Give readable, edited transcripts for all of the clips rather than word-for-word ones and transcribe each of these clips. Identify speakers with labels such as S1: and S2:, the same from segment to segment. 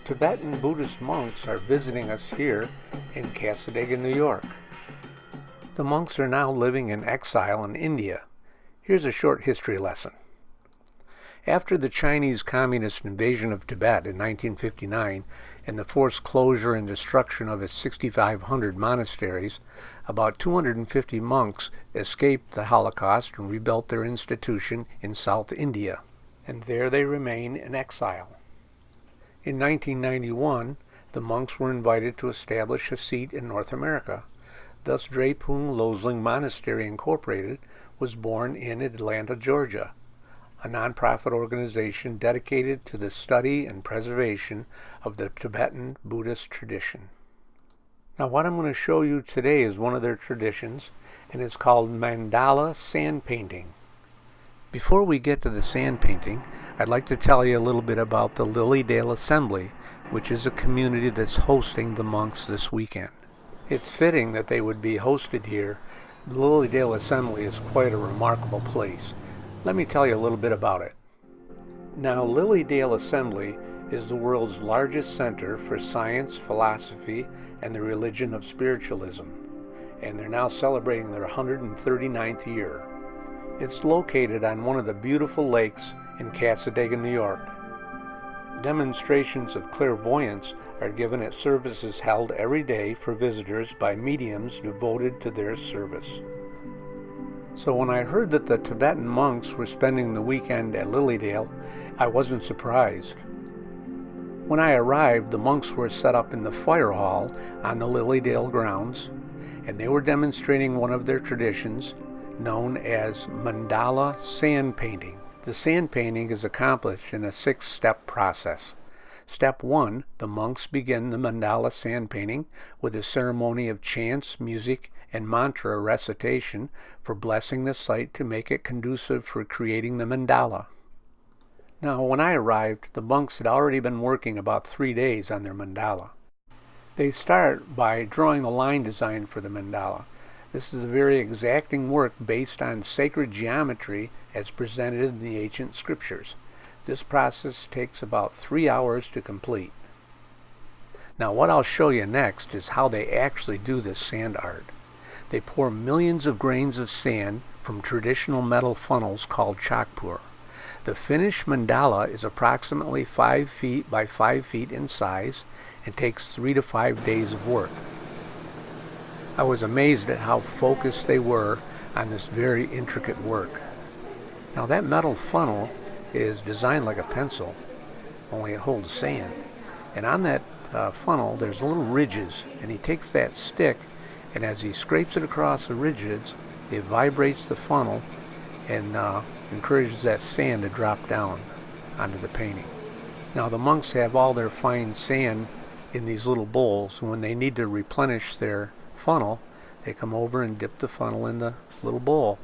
S1: Tibetan Buddhist monks are visiting us here in Cassadaga, New York. The monks are now living in exile in India. Here's a short history lesson. After the Chinese Communist invasion of Tibet in 1959 and the forced closure and destruction of its 6,500 monasteries, about 250 monks escaped the Holocaust and rebuilt their institution in South India, and there they remain in exile. In 1991, the monks were invited to establish a seat in North America. Thus, Drepung Loseling Monastery, Incorporated, was born in Atlanta, Georgia, a nonprofit organization dedicated to the study and preservation of the Tibetan Buddhist tradition. Now, what I'm going to show you today is one of their traditions, and it's called Mandala sand painting. Before we get to the sand painting, I'd like to tell you a little bit about the Lilydale Assembly, which is a community that's hosting the monks this weekend. It's fitting that they would be hosted here. The Lilydale Assembly is quite a remarkable place. Let me tell you a little bit about it. Now, Lilydale Assembly is the world's largest center for science, philosophy, and the religion of spiritualism, and they're now celebrating their 139th year. It's located on one of the beautiful lakes in Cassadaga, New York. Demonstrations of clairvoyance are given at services held every day for visitors by mediums devoted to their service. So when I heard that the Tibetan monks were spending the weekend at Lilydale, I wasn't surprised. When I arrived, the monks were set up in the fire hall on the Lilydale grounds, and they were demonstrating one of their traditions known as Mandala sand painting. The sand painting is accomplished in a 6-step process. Step 1, the monks begin the mandala sand painting with a ceremony of chants, music, and mantra recitation for blessing the site to make it conducive for creating the mandala. Now, when I arrived, the monks had already been working about 3 days on their mandala. They start by drawing a line design for the mandala. This is a very exacting work based on sacred geometry as presented in the ancient scriptures. This process takes about 3 hours to complete. Now, what I'll show you next is how they actually do this sand art. They pour millions of grains of sand from traditional metal funnels called chakpur. The finished mandala is approximately 5 feet by 5 feet in size and takes 3 to 5 days of work. I was amazed at how focused they were on this very intricate work. Now, that metal funnel is designed like a pencil, only it holds sand. And on that funnel, there's little ridges, and he takes that stick, and as he scrapes it across the ridges, it vibrates the funnel and encourages that sand to drop down onto the painting. Now, the monks have all their fine sand in these little bowls, and when they need to replenish their funnel, they come over and dip the funnel in the little bowl.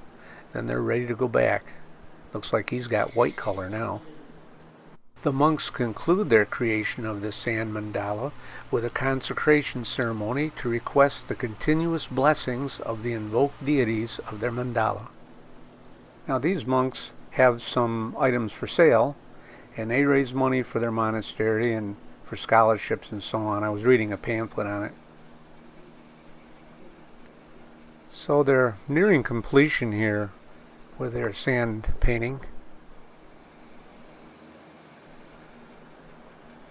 S1: Then they're ready to go back. Looks like he's got white color now. The monks conclude their creation of the sand mandala with a consecration ceremony to request the continuous blessings of the invoked deities of their mandala. Now, these monks have some items for sale, and they raise money for their monastery and for scholarships and so on. I was reading a pamphlet on it. So they're nearing completion here with their sand painting.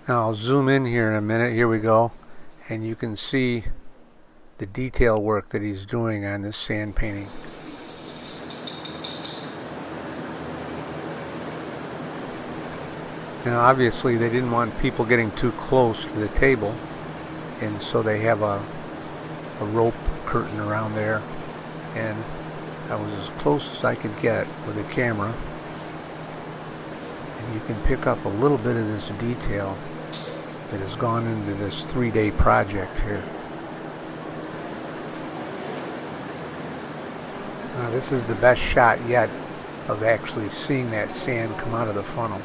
S1: Now I'll zoom in here in a minute. Here we go. And you can see the detail work that he's doing on this sand painting. Now, obviously they didn't want people getting too close to the table, and so they have a rope curtain around there, and I was as close as I could get with the camera, and you can pick up a little bit of this detail that has gone into this 3-day project here. Now, this is the best shot yet of actually seeing that sand come out of the funnel.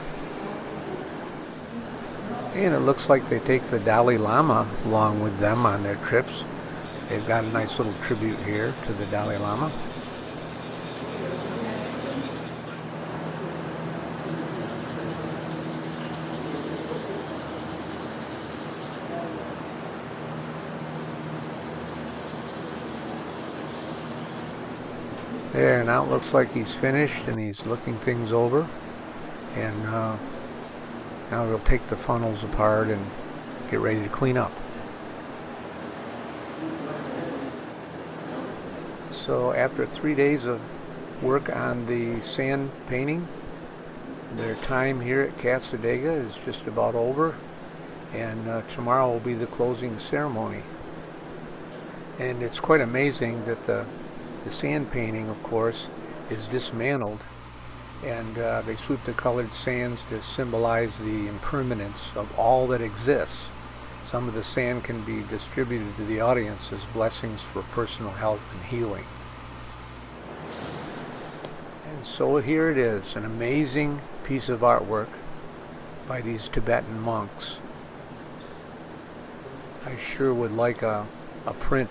S1: And it looks like they take the Dalai Lama along with them on their trips. They've got a nice little tribute here to the Dalai Lama. There, now it looks like he's finished and he's looking things over. And now we'll take the funnels apart and get ready to clean up. So after 3 days of work on the sand painting, their time here at Cassadaga is just about over, and tomorrow will be the closing ceremony. And it's quite amazing that the sand painting, of course, is dismantled, and they sweep the colored sands to symbolize the impermanence of all that exists. Some of the sand can be distributed to the audience as blessings for personal health and healing. And so here it is, an amazing piece of artwork by these Tibetan monks. I sure would like a print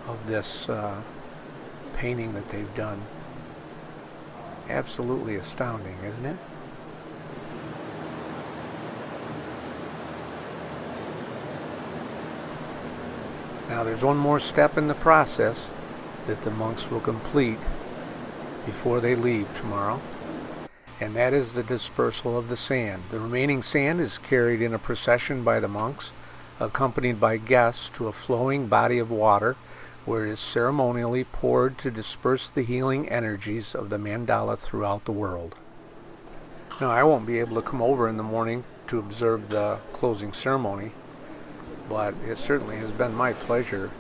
S1: of this painting that they've done. Absolutely astounding, isn't it? Now there's one more step in the process that the monks will complete before they leave tomorrow, and that is the dispersal of the sand. The remaining sand is carried in a procession by the monks, accompanied by guests, to a flowing body of water where it is ceremonially poured to disperse the healing energies of the mandala throughout the world. Now, I won't be able to come over in the morning to observe the closing ceremony, but it certainly has been my pleasure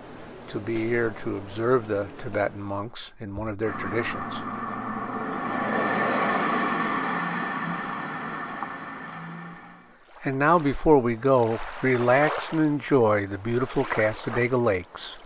S1: to be here to observe the Tibetan monks in one of their traditions. And now, before we go, relax and enjoy the beautiful Cassadaga Lakes.